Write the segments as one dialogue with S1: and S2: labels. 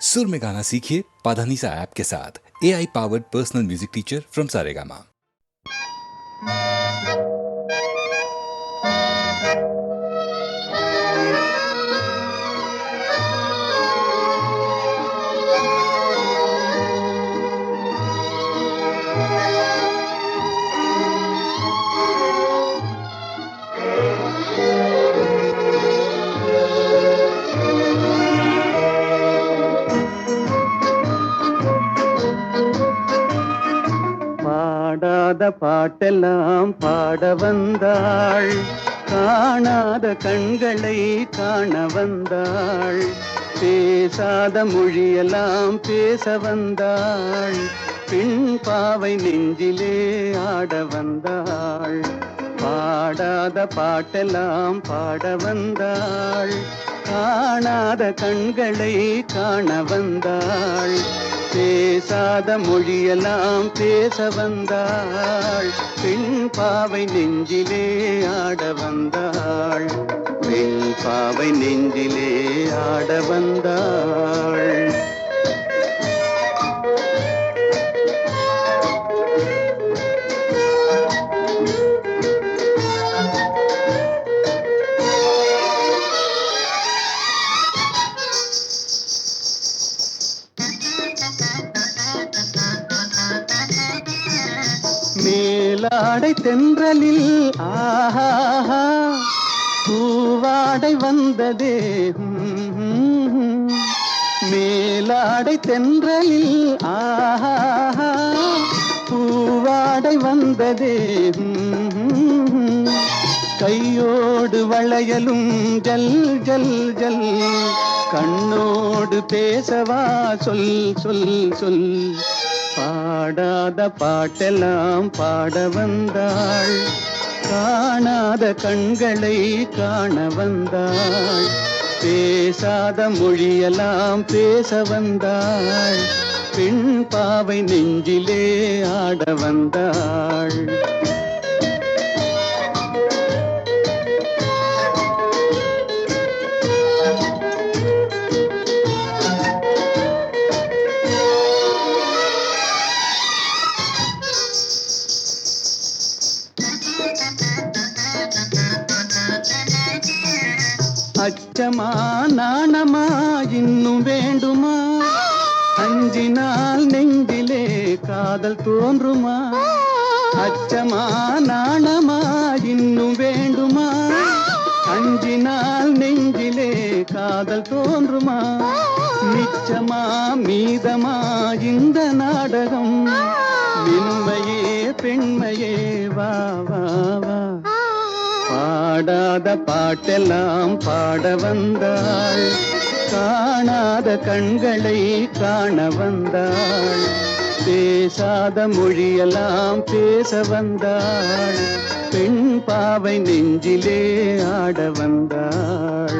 S1: सुर में गाना सीखिए पाधानीसा ऐप के साथ। AI powered personal music teacher from Saregama.
S2: பாடாத பாட்டெல்லாம் பாட வந்தாள், காணாத கண்களை காண வந்தாள், பேசாத மொழியெல்லாம் பேச வந்தாள், பெண் பாவை நெஞ்சிலே ஆட வந்தாள். பாடாத பாட்டெல்லாம் பாட வந்தாள், காணாத கண்களை காண வந்தாள், பேசாத மொழியெல்லாம் பேச வந்தாள், பெண் பாவை நெஞ்சிலே ஆட வந்தாள், பெண் பாவை நெஞ்சிலே ஆட வந்தாள். மேலாடை தென்றலில் ஆஹா பூவாடை வந்ததே, மேலாடை தென்றலில் ஆஹா பூவாடை வந்ததே, கையோடு வளையலும் ஜல் ஜல் ஜல், கண்ணோடு பேசவா சொல் சொல் சொல். பாடாத பாட்டெல்லாம் பாட வந்தாள், காணாத கண்களை காண வந்தாள், பேசாத மொழியெல்லாம் பேச வந்தாள், பெண் பாவை நெஞ்சிலே ஆட வந்தாள். அச்சமா நாணமா இன்னும் வேண்டுமா, அஞ்சினால் நெஞ்சிலே காதல் தோன்றுமா, அச்சமா நாணமா இன்னும் வேண்டுமா, அஞ்சினால் நெஞ்சிலே காதல் தோன்றுமா, நிச்சமா மீதமா இந்த நாடகம், மென்மையே பெண்மையே வா வா வா. பாடாத பாட்டெல்லாம் பாட வந்தாள், காணாத கண்களை காண வந்தாள், பேசாத மொழியெல்லாம் பேச வந்தாள், பெண் பாவை நெஞ்சிலே ஆட வந்தாள்.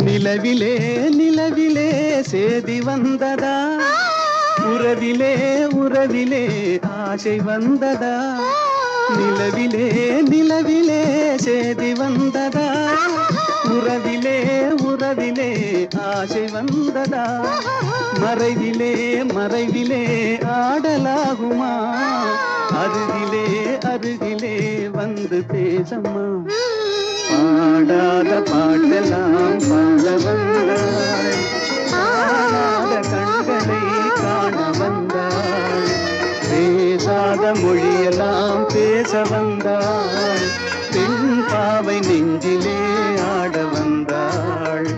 S2: நிலவிலே நிலவிலே சேதி வந்ததா, உறவிலே உறவிலே ஆசை வந்ததா, நிலவிலே நிலவிலே சேதி வந்ததா, உறவிலே உறவிலே ஆசை வந்ததா, மறைவிலே மறைவிலே ஆடலாகுமா, அருகிலே அருகிலே வந்து பேசம்மா. பாடாத பாட்டெல்லாம் பாட வந்தாள், காணாத கண்களை காண வந்தாள், பேசாத மொழியெல்லாம் பேச வந்தாள், பெண் பாவை நெஞ்சிலே ஆட வந்தாள்.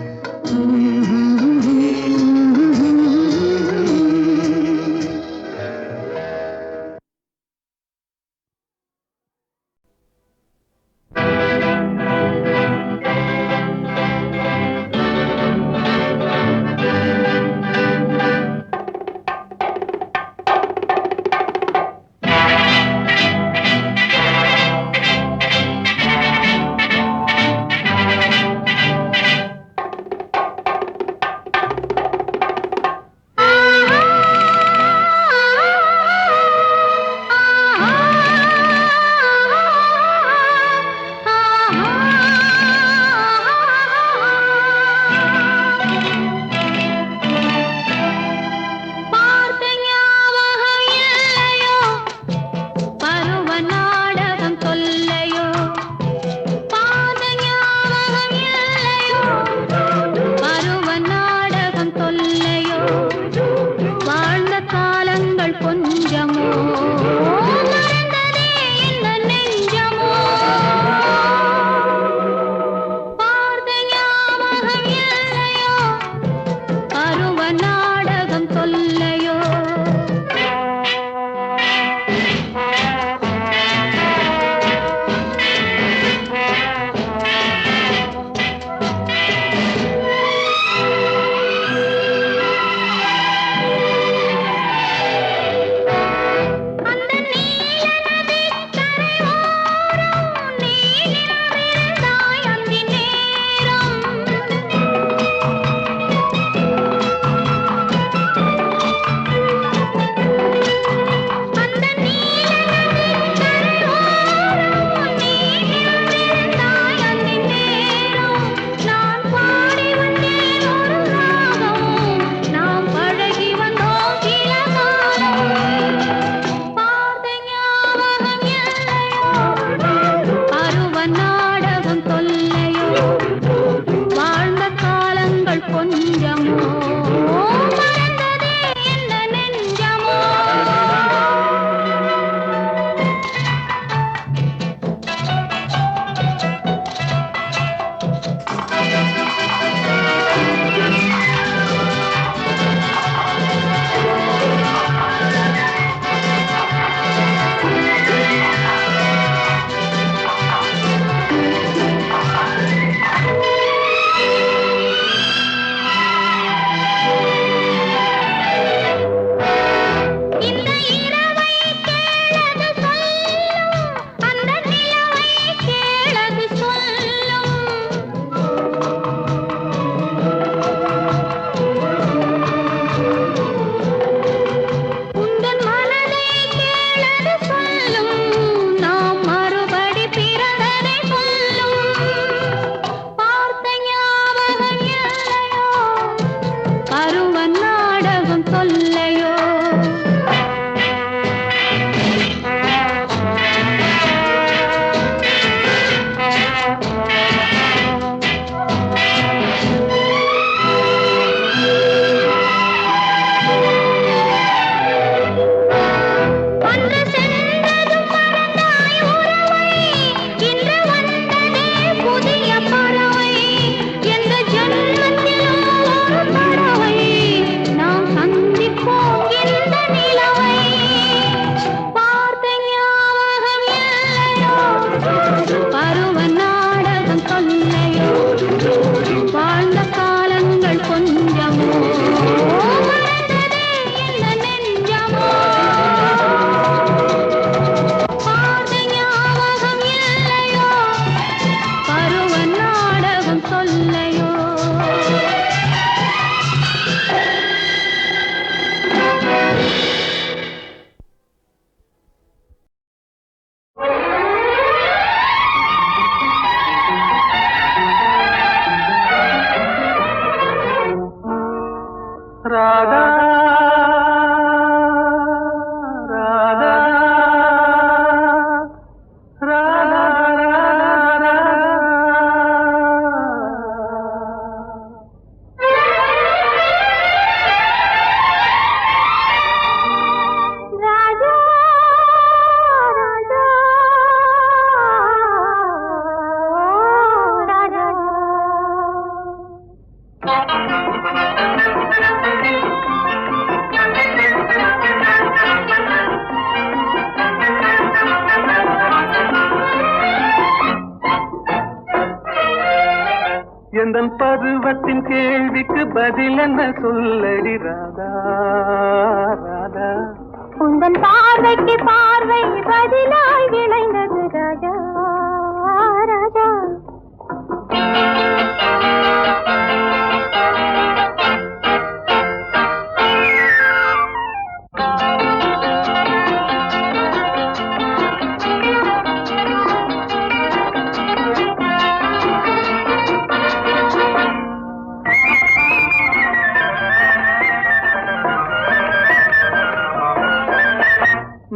S3: நாடகம் தொல்லையோ வாழ்ந்த காலங்கள் கொஞ்சமோ மறந்ததே என்ன நெஞ்சமோ
S2: ராதா ராதா ராதா
S3: ராஜா ராஜா
S2: எந்தன் பருவத்தின் கேள்விக்கு பதில் என்ன சொல்லடி ராதா ராதா
S3: உந்தன் பார்வைக்கு பார்வை பதிலாய் விளைந்தது ராஜா ராஜா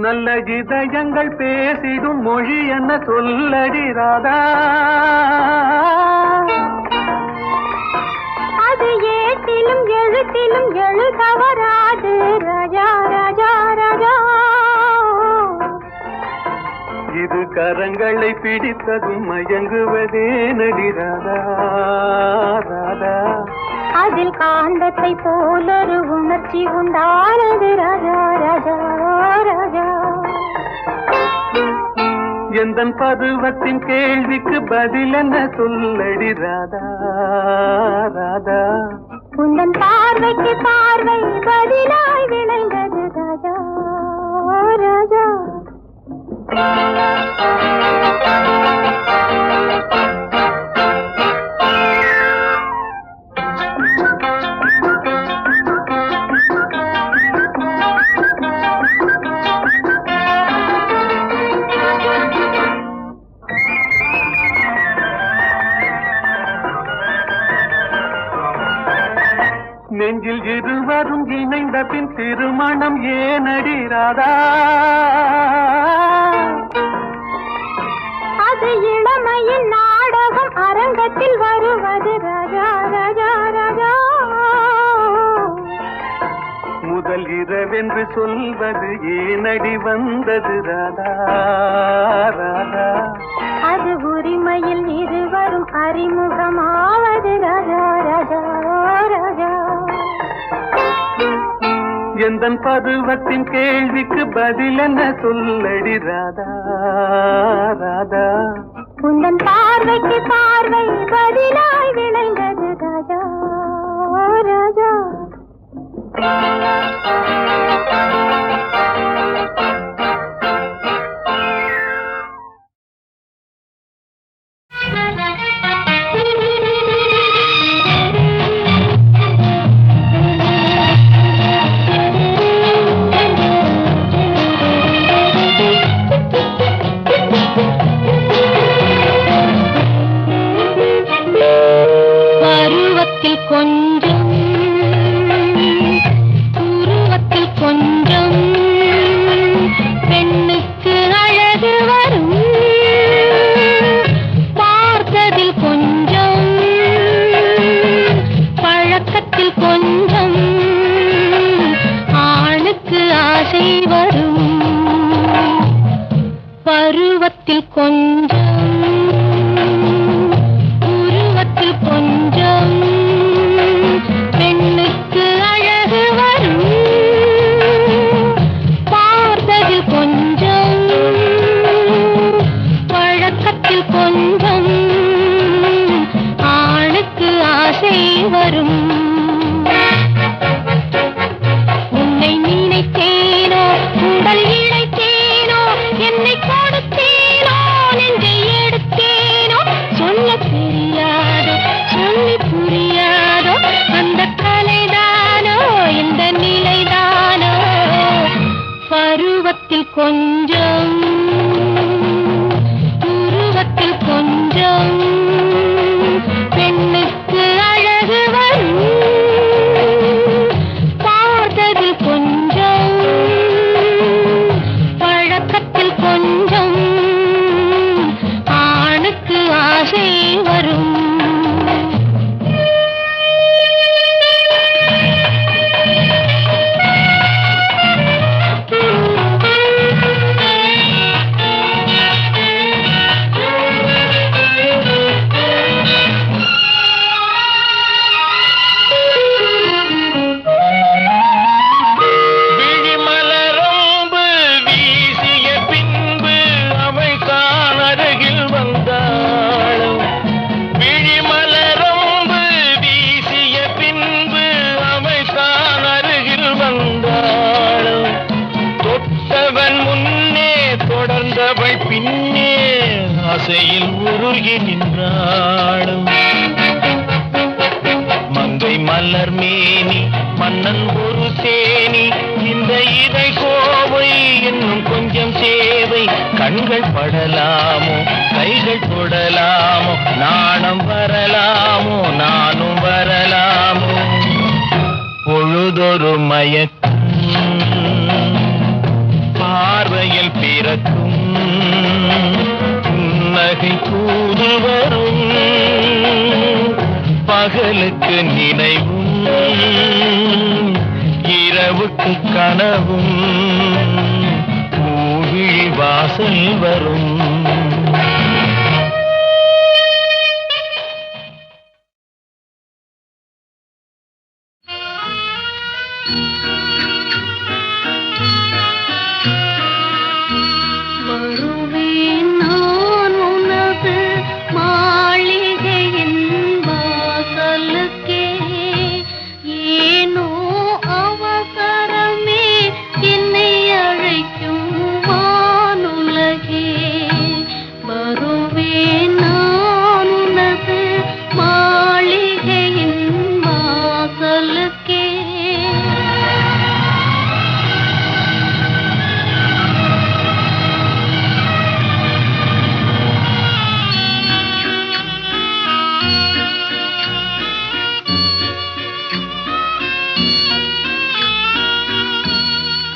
S2: நல்ல இதயங்கள் பேசிடும் மொழி என்ன சொல்லடி ராதா
S3: அது ஏட்டிலும் எழுத்திலும் எழுதவராது ராஜா ராஜா ராஜா
S2: இது கரங்களை பிடித்ததும் மயங்குவதே நடி ராதா ராதா
S3: அதில் காந்தத்தை போலொரு உணர்ச்சி உண்டானது ராஜா ராஜா ராஜா
S2: எந்தன் பருவத்தின் கேள்விக்கு பதில் என்ன சொல்லடி ராதா ராதா
S3: உந்தன் பார்வைக்கு பார்வை பதிலாய் விளைந்தது ராஜா ராஜா
S2: நெஞ்சில் இருவரும் இணைந்த பின் திருமணம் ஏனடி ராதா
S3: அது இளமையின் நாடகம்
S2: இரவென்று சொல்வது ஏனடி வந்தது ராதா ராதா
S3: அது உரிமையில் இருவரும் அறிமுகமாவது ராஜா ராஜா ராஜா
S2: எந்தன் பருவத்தின் கேள்விக்கு பதில் என்ன சொல்லடி ராதா ராதா
S3: உந்தன் பார்வைக்கு பார்வை பதிலாய் விளைந்தது ராஜா ராஜா கொஞ்சம் உருவத்தில் கொஞ்சம் பெண்ணுக்கு அழகு வரும் பார்த்ததில் கொஞ்சம் பழக்கத்தில் கொஞ்சம் ஆணுக்கு ஆசை வரும் பருவத்தில் கொஞ்சம் உருவத்தில் கொஞ்சம் பெண்ணுக்கு அழகு வரும் பார்த்ததில் கொஞ்சம் பழக்கத்தில் கொஞ்சம் ஆணுக்கு ஆசை வரும் உன்னை நினைத்தேனோ உடல் இழைத்தேனோ என்னை கொடுத்தேனோ நெஞ்சை எடுத்தேனோ சொல்ல தெரியாதோ சொல்லி புரியாதோ அந்த கலைதானோ இந்த நிலைதானோ பருவத்தில் கொஞ்சம் உருவத்தில் கொஞ்சம் பெண்ணுக்கு அழகு வரும் பார்த்ததில் கொஞ்சம் பழக்கத்தில் கொஞ்சம் ஆணுக்கு ஆசை வரும் பின்னே ஆசையில் உருகி நின்றாளும் மங்கை மலர் மேனி மன்னன் ஒரு தேனி இந்த இதை கோவை இன்னும் கொஞ்சம் சேவை கண்கள் படலாமோ கைகள் தொடலாமோ நாணம் வரலாமோ நானும் வரலாமோ பொழுதொரு மயக்கம் பார்வையில் பிறக்கும் புன்னகை தூது வரும் பகலுக்கு நினைவும் இரவுக்கு கனவும் பூவிழி வாசல் வரும்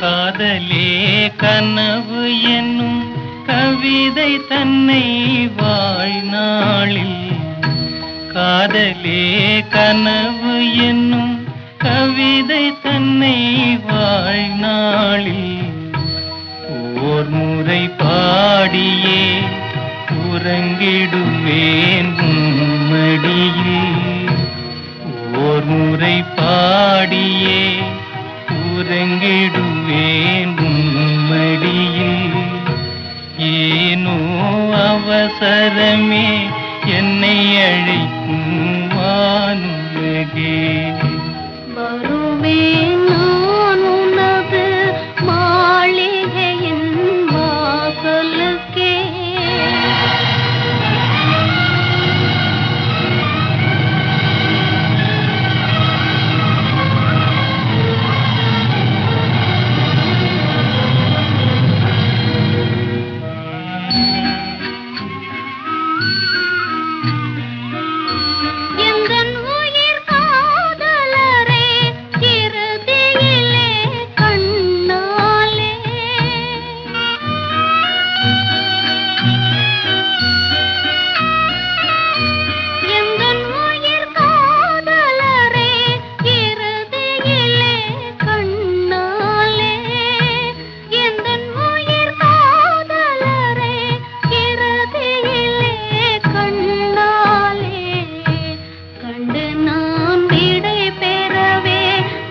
S2: காதலே கனவு என்னும் கவிதை தன்னை வாழ்நாளில் காதலே கனவு என்னும் கவிதை தன்னை வாழ்நாளில் ஓர் முறை பாடியே உறங்கிடுவேன் உம்மடியில். ஓர் முறை பாடியே உறங்கிடுவேன் உம்மடியில். ஏனோ அவசரமே என்னை அழைக்கும் வானுலகே.
S4: வருவேன் நான் உனது மாளிகையின் வாசலுக்கே. எந்தன் உயிர் காதலரே இறுதியிலே கண்ணாலே. எந்தன் உயிர் காதலரே இறுதியிலே கண்ணாலே. எந்தன் உயிர் காதலரே இறுதியிலே கண்ணாலே. கண்டு நான் விடை பெறவே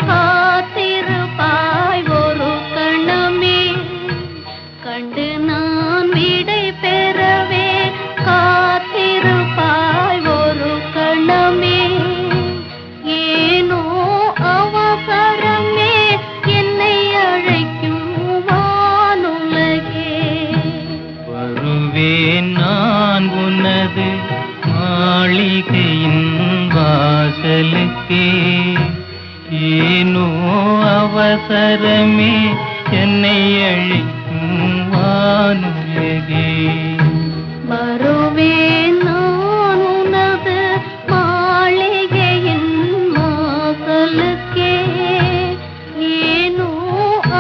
S4: காத்திருப்பாய் ஒரு கணமே. கண்டு நான் விடை பெறவே காத்திருப்பாய் ஒரு கணமே. ஏனோ அவசரமே என்னை அழைக்கும் வானுலகே.
S2: வருவேன் நான் உனது மாளிகையின் வாசலுக்கே. ஏனோ அவசரமே என்னை அழைக்கும் வானுலகே.
S4: வருவேன் நான் உனது மாளிகையின் வாசலுக்கே. ஏனோ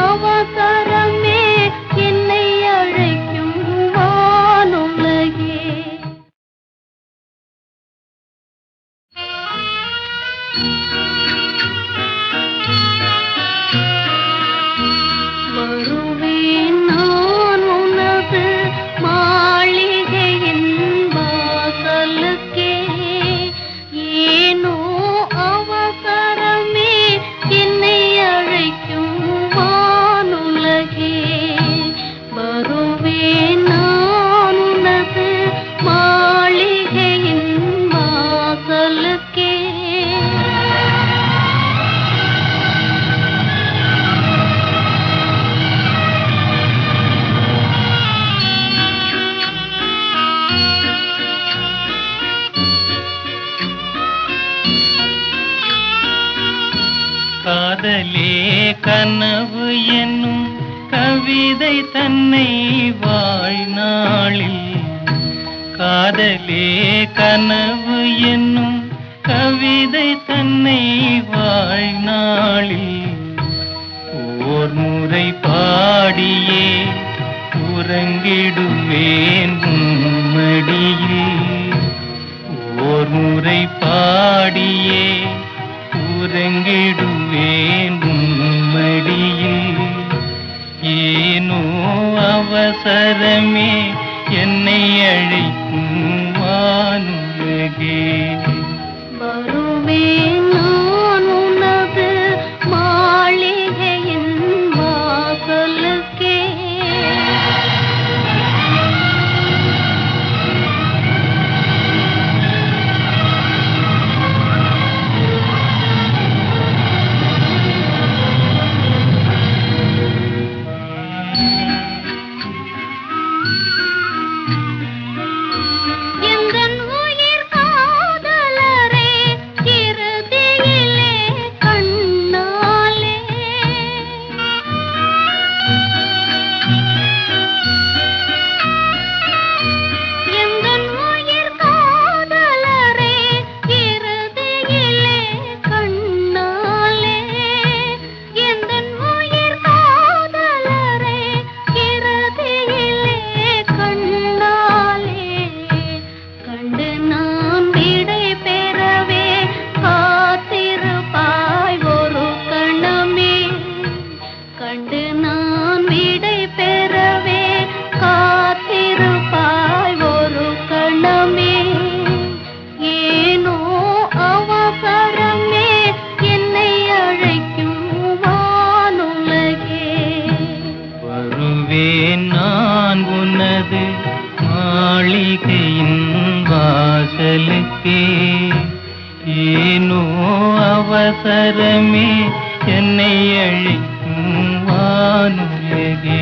S4: அவசரமே என்னை அழைக்கும் வானுலகே. வருவேன் நான் உனது மாளிகையின் வாசலுக்கே. ஏனோ அவசரமே என்னை அழைக்கும் வானுலகே. வருவேன் நான் உனது மாளிகையின் வாசலுக்கே.
S2: காதலே கனவு என்னும் கவிதை தன்னை வாழ்நாளில். காதலே கனவு என்னும் கவிதை தன்னை வாழ்நாளில் ஓர் முறை பாடியே உறங்கிடுவேன் உம்மடியில். ஓர் முறை பாடியே உறங்கிடுவேன் உம்மடியில். ஏனோ அவசரமே என்னை அழைக்கும் வானுலகே.
S4: வருவேன் நான் உனது மாளிகையின் வாசலுக்கே. எந்தன் உயிர் காதலரே
S2: உனது மாளிகையின் வாசலுக்கே ஏனோ அவசரமே என்னை அழைக்கும் வானுலகே.